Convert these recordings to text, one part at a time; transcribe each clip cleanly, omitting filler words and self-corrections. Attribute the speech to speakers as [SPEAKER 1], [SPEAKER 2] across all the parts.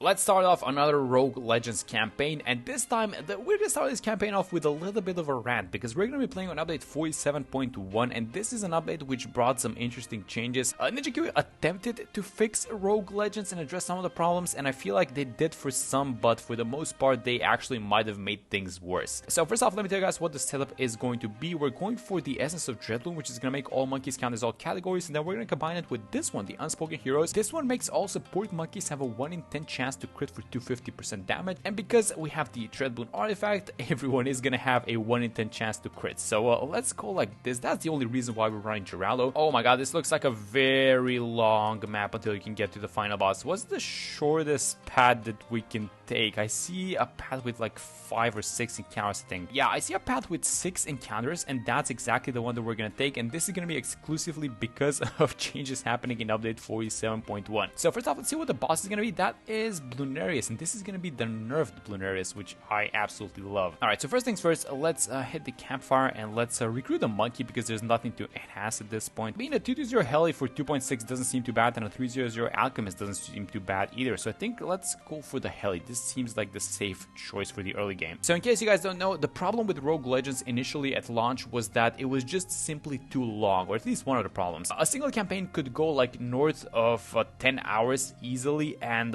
[SPEAKER 1] Let's start off another Rogue Legends campaign, and this time we're gonna start this campaign off with a little bit of a rant because we're gonna be playing on update 47.1, and this is an update which brought some interesting changes. Ninja Kiwi attempted to fix Rogue Legends and address some of the problems, and I feel like they did for some, but for the most part they actually might have made things worse. So first off, let me tell you guys what the setup is going to be. We're going for the Essence of Dreadloon, which is gonna make all monkeys count as all categories, and then we're gonna combine it with this one, the Unspoken Heroes. This one makes all support monkeys have a 1 in 10 chance to crit for 250% damage, and because we have the Dreadloon artifact, everyone is gonna have a 1 in 10 chance to crit. So let's go like this. That's the only reason why we're running Geraldo. Oh my god, this looks like a very long map until you can get to the final boss. What's the shortest path that we can take? I see a path with like 5 or 6 encounters, I think. Yeah, I see a path with 6 encounters, and that's exactly the one that we're gonna take, and this is gonna be exclusively because of changes happening in update 47.1. So first off, let's see what the boss is gonna be. That is Bloonarius, and this is gonna be the nerfed Bloonarius, which I absolutely love. Alright, so first things first, let's hit the campfire and let's recruit a monkey because there's nothing to enhance at this point. Being a 220 Heli for 2.6 doesn't seem too bad, and a 300 Alchemist doesn't seem too bad either, so I think let's go for the Heli. This seems like the safe choice for the early game. So in case you guys don't know, the problem with Rogue Legends initially at launch was that it was just simply too long, or at least one of the problems. A single campaign could go like north of 10 hours easily, and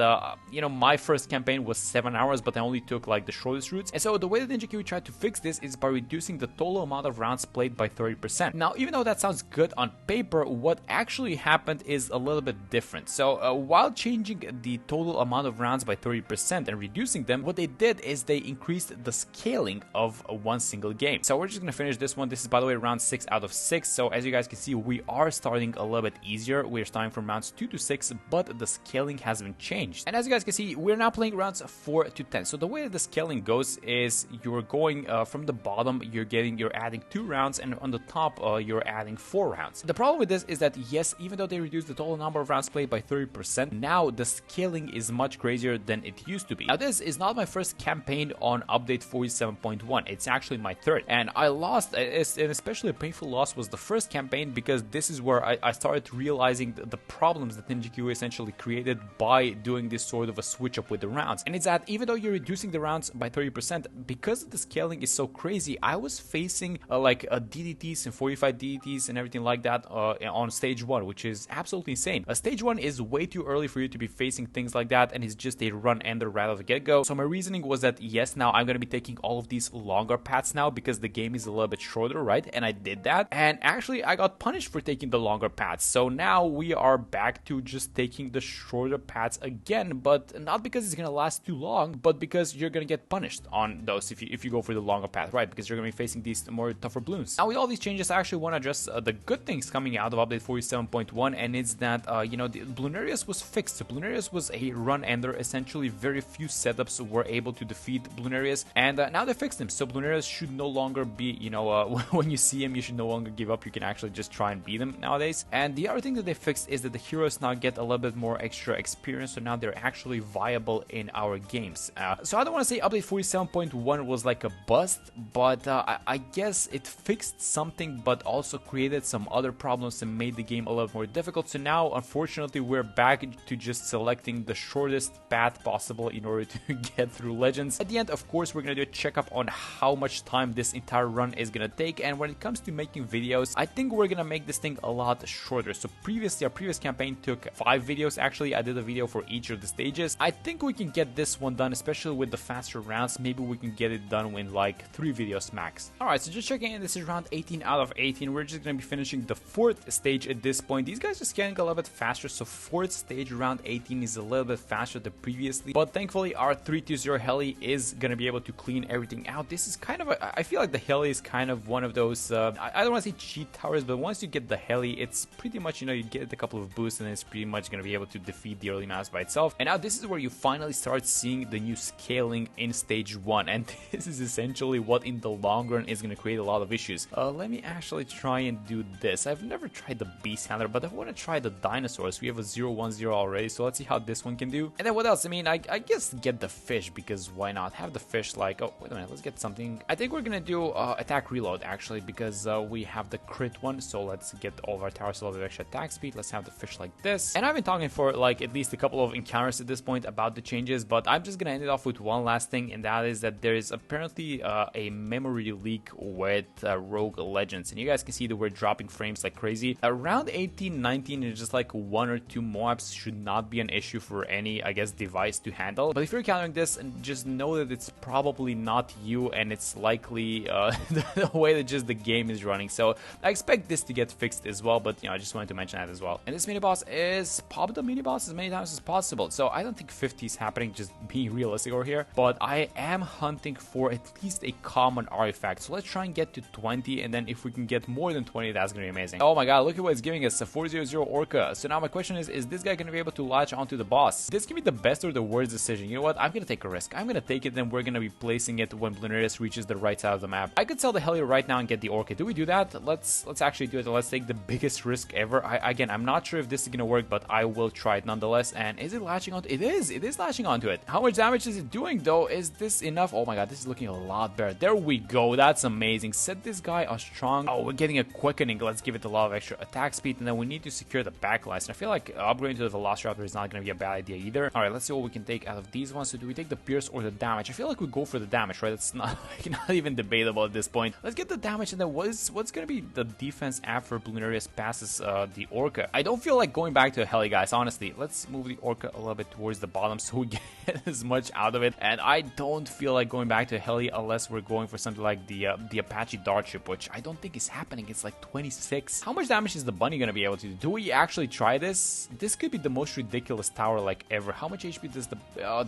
[SPEAKER 1] you know, my first campaign was 7 hours, but I only took like the shortest routes. And so the way that Ninja Kiwi tried to fix this is by reducing the total amount of rounds played by 30%. Now, even though that sounds good on paper, what actually happened is a little bit different. So while changing the total amount of rounds by 30% and reducing them, what they did is they increased the scaling of one single game. So we're just gonna finish this one. This is, by the way, round 6 out of 6. So as you guys can see, we are starting a little bit easier. We're starting from rounds 2 to 6, but the scaling has been changed. And as you guys can see, we're now playing rounds 4 to 10. So the way that the scaling goes is you're going from the bottom, you're adding 2 rounds, and on the top you're adding 4 rounds. The problem with this is that yes, even though they reduced the total number of rounds played by 30%, now the scaling is much crazier than it used to be. Now this is not my first campaign on update 47.1. It's actually my third, and I lost, and especially a painful loss was the first campaign, because this is where I started realizing the problems that Ninja Kiwi essentially created by doing this sort of a switch up with the rounds. And it's that even though you're reducing the rounds by 30%, because the scaling is so crazy, I was facing DDTs and 45 DDTs and everything like that on stage 1, which is absolutely insane. Stage 1 is way too early for you to be facing things like that, and it's just a run ender right off the get-go. So my reasoning was that yes, now I'm going to be taking all of these longer paths now because the game is a little bit shorter, right? And I did that, and actually I got punished for taking the longer paths. So now we are back to just taking the shorter paths again, but not because it's going to last too long, but because you're going to get punished on those if you go for the longer path, right? Because you're going to be facing these more tougher Bloons. Now with all these changes, I actually want to address the good things coming out of update 47.1, and it's that you know, the Bloonarius was fixed. So Bloonarius was a run ender. Essentially very few setups were able to defeat Bloonarius, and now they fixed him. So Bloonarius should no longer be, you know, when you see him, you should no longer give up. You can actually just try and beat him nowadays. And the other thing that they fixed is that the heroes now get a little bit more extra experience, so now they're actually viable in our games. So I don't want to say update 47.1 was like a bust, but I guess it fixed something, but also created some other problems and made the game a little more difficult. So now, unfortunately, we're back to just selecting the shortest path possible in order to get through Legends. At the end, of course, we're gonna do a checkup on how much time this entire run is gonna take, and when it comes to making videos, I think we're gonna make this thing a lot shorter. So previously, our previous campaign took 5 videos. Actually, I did a video for each of the stages. I think we can get this one done, especially with the faster rounds. Maybe we can get it done in like 3 videos max. Alright, so just checking in, this is round 18 out of 18. We're just gonna be finishing the 4th stage at this point. These guys are scaling a little bit faster, so 4th stage round 18 is a little bit faster than previously, but thankfully our 320 Heli is gonna be able to clean everything out. This is kind of a, I feel like the Heli is kind of one of those I don't want to say cheat towers, but once you get the Heli, it's pretty much, you know, you get a couple of boosts and it's pretty much gonna be able to defeat the early maps by itself. And now this is where you finally start seeing the new scaling in stage 1, and this is essentially what in the long run is gonna create a lot of issues. Let me actually try and do this. I've never tried the Beast Handler, but I want to try the dinosaurs. We have a 010 already, so let's see how this one can do. And then what else? I mean, I guess get the fish, because why not? Have the fish like, oh, wait a minute, let's get something. I think we're gonna do attack reload, actually, because we have the crit one, so let's get all of our towers a little bit extra attack speed. Let's have the fish like this. And I've been talking for like at least a couple of encounters at this point about the changes, but I'm just gonna end it off with one last thing, and that is that there is apparently a memory leak with Rogue Legends, and you guys can see that we're dropping frames like crazy. Around 18, 19, and just like 1 or 2 MOABs should not be an issue for any, I guess, device to handle. But if you're encountering this, just know that it's probably not you, and it's likely the way that just the game is running. So I expect this to get fixed as well, but I just wanted to mention that as well. And this mini boss is pop the mini boss as many times as possible. So I don't think 50 is happening, just being realistic over here, but I am hunting for at least a common artifact. So let's try and get to 20, and then if we can get more than 20, that's gonna be amazing. Oh my god, look at what it's giving us, a 400 Orca. So now my question is this guy gonna be able to latch onto the boss? This can be the best or the worst decision. You know what, I'm gonna take a risk. I'm gonna take it, then we're gonna be placing it when Bloons reaches the right side of the map. I could sell the heli right now and get the Orca. Do we do that? Let's actually do it. Let's take the biggest risk ever. Again, I'm not sure if this is gonna work, but I will try it nonetheless. And is it latching onto it? It is latching onto it. How much damage is it doing though? Is this enough? Oh my god, this is looking a lot better. There we go. That's amazing. Set this guy on strong. Oh, we're getting a quickening. Let's give it a lot of extra attack speed, and then we need to secure the backlines. And I feel like upgrading to the Velociraptor is not gonna be a bad idea either. All right, let's see what we can take out of these ones. So do we take the pierce or the damage? I feel like we go for the damage, right? It's not not even debatable at this point. Let's get the damage, and then what's gonna be the defense after Bloons passes the Orca? I don't feel like going back to a heli, guys, honestly. Let's move the Orca a little bit towards the bottom so we get as much out of it, and I don't feel like going back to a heli unless we're going for something like the Apache dart ship, which I don't think is happening. It's like 26. How much damage is the bunny gonna be able to do? Do we actually try this? This could be the most ridiculous tower like ever. How much HP does the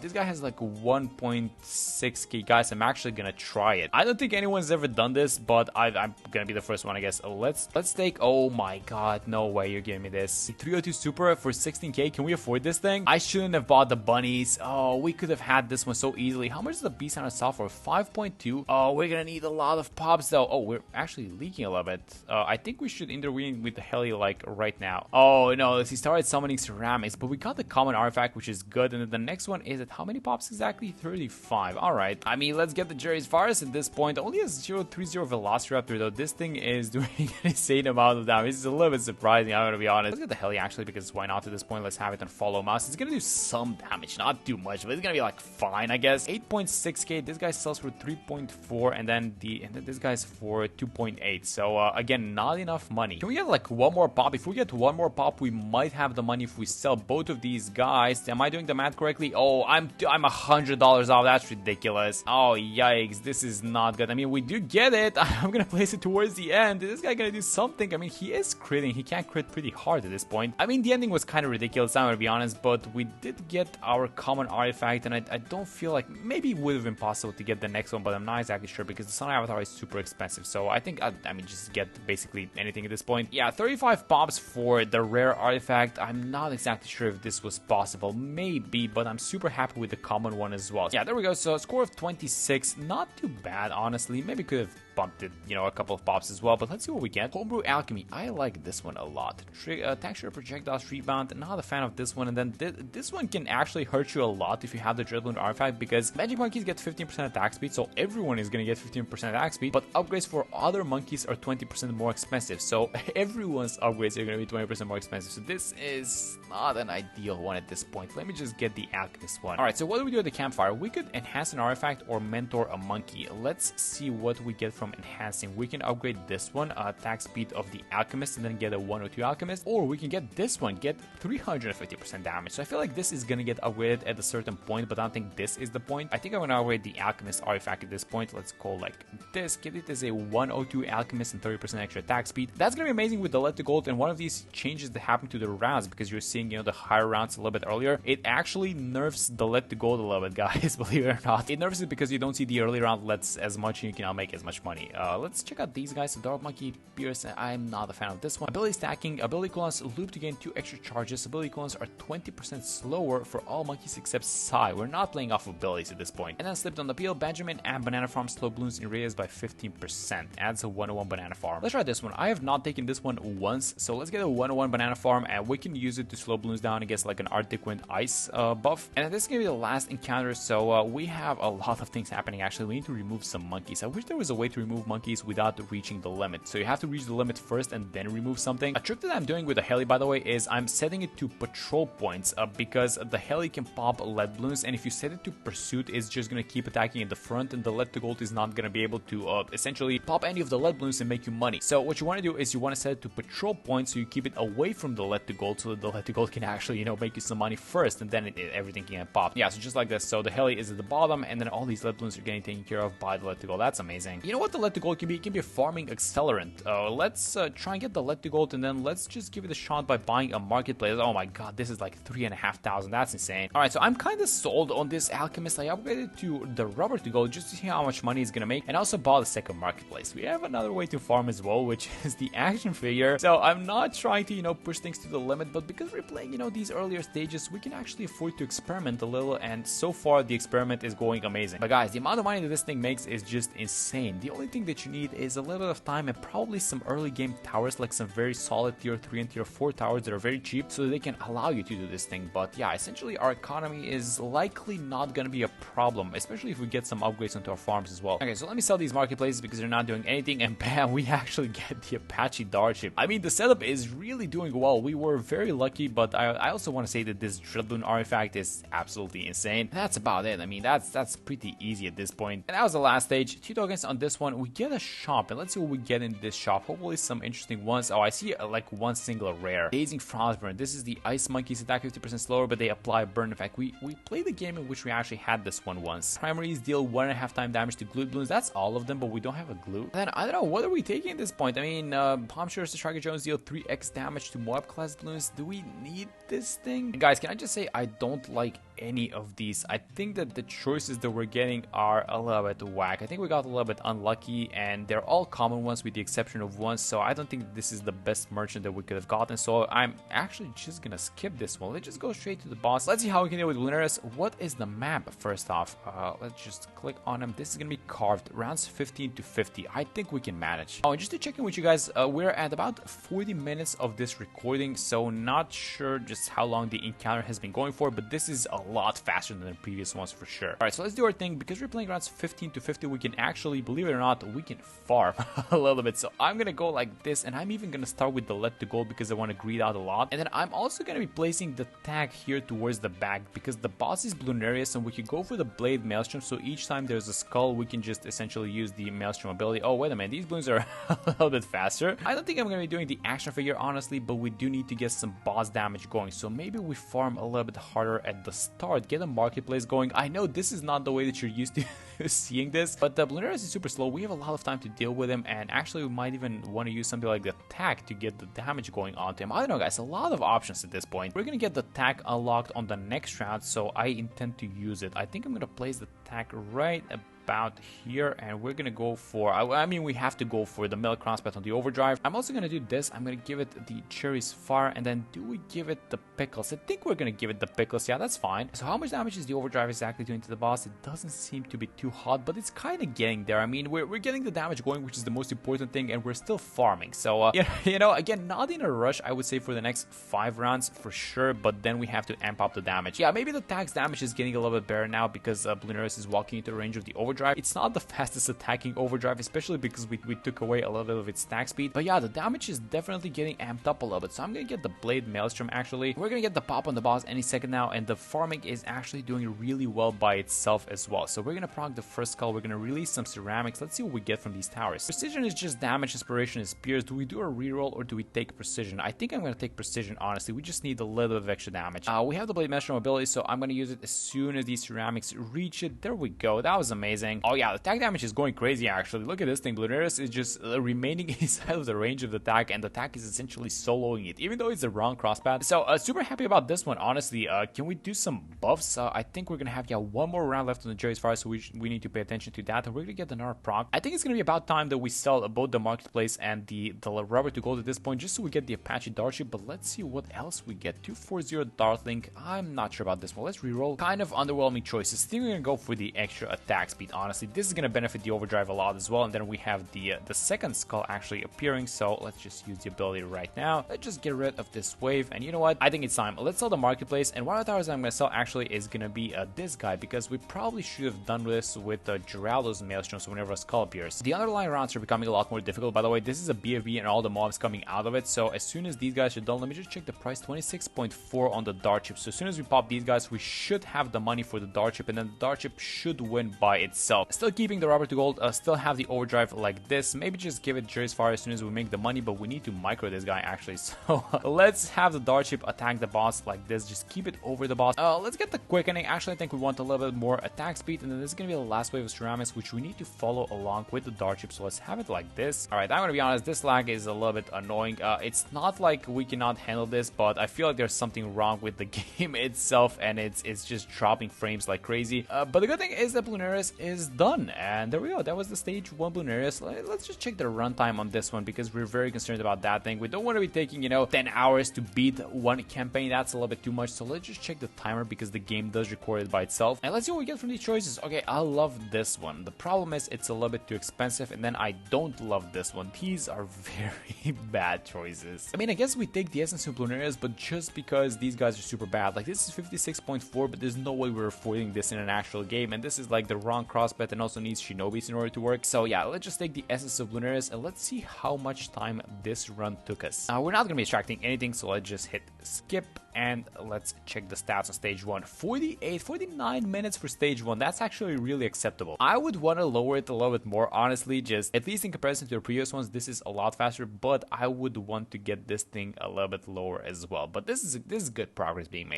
[SPEAKER 1] this guy has? Like 1.6k. Guys, I'm actually gonna try it. I don't think anyone's ever done this, but I'm gonna be the first one, I guess. Let's take, oh my god, no way you're giving me this 302 Super for 16k. Can we afford this thing? I shouldn't have bought the bunnies. Oh, we could have had this one so easily. How much is the beast on itself for? 5.2. Oh, we're gonna need a lot of pops though. Oh, we're actually leaking a little bit. I think we should intervene with the heli like right now. Oh no, he started summoning ceramics, but we got the common artifact, which is good. And then the next one is at how many pops exactly? 35. All right, I mean, let's get the Jerry's virus at this point. Only a 030 Velociraptor though. This thing is doing an insane amount of damage. It's a little bit surprising, I'm gonna be honest. Let's get the heli actually, because why not at this point? Let's have it on follow mouse. It's gonna do some damage, not too much, but it's gonna be like fine, I guess. 8.6k. This guy sells for 3.4, and then this guy's for 2.8. So again, not enough money. Can we get like one more pop? If we get one more pop, we might have the money if we sell both of these guys. Am I doing the math correctly? Oh, I'm $100 off. That's ridiculous. Oh yikes, this is not good. I mean, we do get it. I'm gonna place it towards the end. Is this guy gonna do something? I mean, he is critting. He can't crit pretty hard at this point. I mean, the ending was kind of ridiculous, I'm gonna be honest, but we did get our common artifact, and I don't feel like, maybe it would have been possible to get the next one, but I'm not exactly sure because the Sun Avatar is super expensive. So I think, I mean, just get basically anything at this point. Yeah, 35 pops for the rare artifact. I'm not exactly sure if this was possible. Maybe, but I'm super happy with the common one as well. Yeah, there we go. So a score of 26. Not too bad, honestly. Maybe could have bumped it, a couple of pops as well, but let's see what we get. Homebrew Alchemy, I like this one a lot. Texture Projectiles Rebound, not a fan of this one, and then this one can actually hurt you a lot if you have the Dreadbloon artifact, because Magic Monkeys get 15% attack speed, so everyone is gonna get 15% attack speed, but upgrades for other monkeys are 20% more expensive, so everyone's upgrades are gonna be 20% more expensive, so this is not an ideal one at this point. Let me just get the Alchemist one. Alright, so what do we do at the campfire? We could enhance an artifact or mentor a monkey. Let's see what we get from enhancing. We can upgrade this one, attack speed of the Alchemist, and then get a 102 Alchemist, or we can get this one, get 350% damage. So I feel like this is gonna get upgraded at a certain point, but I don't think this is the point. I think I'm gonna upgrade the Alchemist artifact at this point. Let's go like this, get it as a 102 Alchemist and 30% extra attack speed. That's gonna be amazing with the Let the Gold, and one of these changes that happen to the rounds, because you're seeing, the higher rounds a little bit earlier, it actually nerfs the Let the Gold a little bit, guys, believe it or not. It nerfs it because you don't see the early round lets as much, and you cannot make as much money. Let's check out these guys. Dark Monkey, Pierce, I'm not a fan of this one. Ability stacking, ability cooldowns loop to gain 2 extra charges. Ability cooldowns are 20% slower for all monkeys except Psy. We're not playing off abilities at this point. And then Slipped on the Peel, Benjamin and Banana Farm slow Bloons in radius by 15%. Adds a 101 Banana Farm. Let's try this one. I have not taken this one once, so let's get a 101 Banana Farm, and we can use it to slow Bloons down against like an Arctic Wind Ice buff. And this is gonna be the last encounter, so we have a lot of things happening. Actually, we need to remove some monkeys. I wish there was a way to remove monkeys without reaching the limit. So you have to reach the limit first and then remove something. A trick that I'm doing with the heli, by the way, is I'm setting it to patrol points because the heli can pop lead balloons, and if you set it to pursuit, it's just going to keep attacking in the front, and the lead to gold is not going to be able to essentially pop any of the lead balloons and make you money. So what you want to do is you want to set it to patrol points so you keep it away from the lead to gold, so that the lead to gold can actually, you know, make you some money first, and then everything can pop. Yeah, so just like this. So the heli is at the bottom, and then all these lead balloons are getting taken care of by the lead to gold. That's amazing. You know what the lead to gold can be? It can be a farming accelerant. Let's try and get the lead to gold, and then let's just give it a shot by buying a marketplace. Oh my god, this is like 3,500. That's insane. Alright, so I'm kind of sold on this alchemist. I upgraded to the rubber to gold just to see how much money it's gonna make, and also bought a second marketplace. We have another way to farm as well, which is the action figure. So I'm not trying to, you know, push things to the limit, but because we're playing, you know, these earlier stages, we can actually afford to experiment a little, and so far the experiment is going amazing. But guys, the amount of money that this thing makes is just insane. The only thing that you need is a little bit of time and probably some early game towers, like some very solid tier 3 and tier 4 towers that are very cheap, so they can allow you to do this thing. But yeah, essentially our economy is likely not gonna be a problem, especially if we get some upgrades onto our farms as well. Okay, so let me sell these marketplaces because they're not doing anything, and bam, we actually get the Apache Dart ship. I mean, the setup is really doing well. We were very lucky, but I also want to say that this Drillbloon artifact is absolutely insane. That's about it. I mean, that's pretty easy at this point. And that was the last stage. 2 tokens on this one. We get a shop, and let's see what we get in this shop. Hopefully some interesting ones. Oh, I see like one single rare. Dazing Frostburn. This is the Ice Monkeys, attack 50% slower, but they apply a burn effect. We played the game in which we actually had this one once. Primaries deal 1.5 times damage to glue balloons. That's all of them, but we don't have a glue. And then I don't know, what are we taking at this point? I mean, Palm Shooters to Striker Jones deal 3x damage to Moab class balloons. Do we need this thing? And guys, can I just say I don't like any of these. I think that the choices that we're getting are a little bit whack. I think we got a little bit unlucky, and they're all common ones with the exception of one, so I don't think this is the best merchant that we could have gotten, so I'm actually just gonna skip this one. Let's just go straight to the boss. Let's see how we can deal with Bloons. What is the map first off? Let's just click on him. This is gonna be carved rounds 15 to 50. I think we can manage. Oh, and just to check in with you guys, we're at about 40 minutes of this recording, so not sure just how long the encounter has been going for, but this is a lot faster than the previous ones for sure. Alright, so let's do our thing. Because we're playing rounds 15 to 50, we can actually, believe it or not, we can farm a little bit. So I'm gonna go like this, and I'm even gonna start with the lead to gold because I want to greed out a lot. And then I'm also gonna be placing the tag here towards the back because the boss is Bloonarius, and we can go for the blade maelstrom, so each time there's a skull we can just essentially use the maelstrom ability. Oh wait a minute, these balloons are a little bit faster. I don't think I'm gonna be doing the action figure honestly, but we do need to get some boss damage going, so maybe we farm a little bit harder at the start, get a marketplace going. I know this is not the way that you're used to seeing this, but the Bloonarius is super slow. We have a lot of time to deal with him, and actually we might even want to use something like the tag to get the damage going onto him. I don't know guys, a lot of options at this point. We're gonna get the tag unlocked on the next round, so I intend to use it. I think I'm gonna place the tag right about here, and we're gonna go for, I mean we have to go for the milk crosspath on the overdrive. I'm also gonna do this. I'm gonna give it the cherries fire, and then do we give it the pickles? I think we're gonna give it the pickles. Yeah, that's fine. So how much damage is the overdrive exactly doing to the boss? It doesn't seem to be too hot, but it's kind of getting there. I mean, we're getting the damage going, which is the most important thing, and we're still farming. So you know, again, not in a rush I would say for the next 5 rounds for sure, but then we have to amp up the damage. Yeah, maybe the tag's damage is getting a little bit better now because Bloonarius is walking into the range of the overdrive. It's not the fastest attacking overdrive, especially because we took away a little bit of its attack speed, but yeah, the damage is definitely getting amped up a little bit. So I'm gonna get the blade maelstrom. Actually, we're gonna get the pop on the boss any second now, and the farming is actually doing really well by itself as well. So we're gonna proc the first skull. We're gonna release some ceramics. Let's see what we get from these towers. Precision is just damage, inspiration is spears. Do we do a reroll or do we take precision? I think I'm gonna take precision, honestly. We just need a little bit of extra damage. We have the blade maelstrom ability, so I'm gonna use it as soon as these ceramics reach it. There we go. That was amazing. Oh yeah, the attack damage is going crazy actually. Look at this thing. Bloonarius is just remaining inside of the range of the attack, and the attack is essentially soloing it, even though it's the wrong crosspath. So super happy about this one, honestly. Can we do some buffs? I think we're gonna have one more round left on the Jerry's Fire, so we need to pay attention to that, and we're gonna get another proc. I think it's gonna be about time that we sell both the marketplace and the rubber to gold at this point, just so we get the Apache Dart ship. But let's see what else we get. 240 Dartling. I'm not sure about this one. Let's reroll. Kind of underwhelming choices. I think we're gonna go for the extra attack speed. honestly. This is gonna benefit the overdrive a lot as well. And then we have the second skull actually appearing, so let's just use the ability right now. Let's just get rid of this wave, and you know what, I think it's time. Let's sell the marketplace, and one of the towers I'm gonna sell actually is gonna be this guy, because we probably should have done this with Geraldo's Maelstrom, so whenever a skull appears. The underlying rounds are becoming a lot more difficult, by the way. This is a BFB and all the mobs coming out of it, so as soon as these guys are done, let me just check the price. 26.4 on the dart chip. So as soon as we pop these guys, we should have the money for the dart chip, and then the dart chip should win by itself. Still keeping the rubber to gold, still have the overdrive like this. Maybe just give it Jerry's fire as soon as we make the money, but we need to micro this guy actually. So let's have the dart chip attack the boss like this. Just keep it over the boss. Let's get the quickening. Actually, I think we want a little bit more attack speed, and then this is gonna be the last wave of ceramics, which we need to follow along with the dart chip. So let's have it like this. All right, I'm gonna be honest, this lag is a little bit annoying. It's not like we cannot handle this, but I feel like there's something wrong with the game itself, and it's just dropping frames like crazy. But the good thing is that Bloons is done, and there we go. That was the stage 1 Bloons. Let's just check the runtime on this one, because we're very concerned about that thing. We don't want to be taking, you know, 10 hours to beat one campaign. That's a little bit too much. So let's just check the timer, because the game does record it by itself, and let's see what we get from these choices. Okay, I love this one. The problem is it's a little bit too expensive, and then I don't love this one. These are very bad choices. I mean, I guess we take the essence of Bloons, but just because these guys are super bad. Like, this is 56.4, but there's no way we're affording this in an actual game, and this is like the wrong crossbet and also needs Shinobis in order to work. So yeah, let's just take the essence of Bloons, and let's see how much time this run took us. We're not gonna be extracting anything, so let's just hit skip, and let's check the stats on stage 1. 49 minutes for stage 1. That's actually really acceptable. I would want to lower it a little bit more, honestly, just at least in comparison to the previous ones. This is a lot faster, but I would want to get this thing a little bit lower as well. But this is good progress being made.